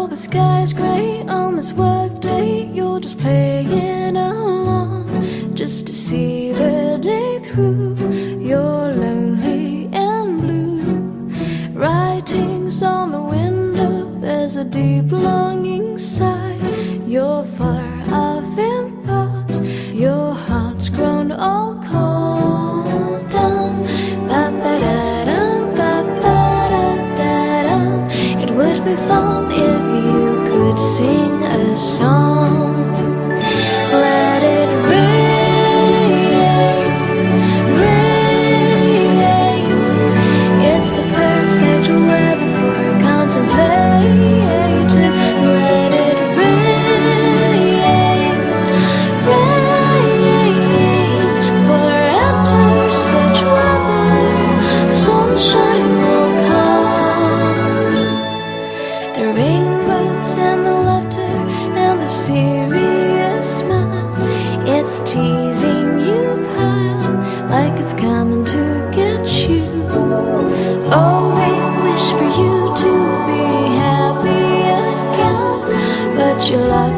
the sky's gray on this work day, you're just playing along, just to see the day through. You're lonely and blue. Writings on the window, there's a deep longing sigh. You're far off in thoughts, your heart's grown all cold down. Ba-ba-da-dum, ba-ba-da-da-dum. It would be fun if you could sing a song. Let it rain, rain. It's the perfect weather for contemplating. Let it rain, rain. For after such weather, sunshine will come. The rainbows and the laughter and the serious smile, it's teasing you, pal, like it's coming to get you. Oh, they wish for you to be happy again, but your luck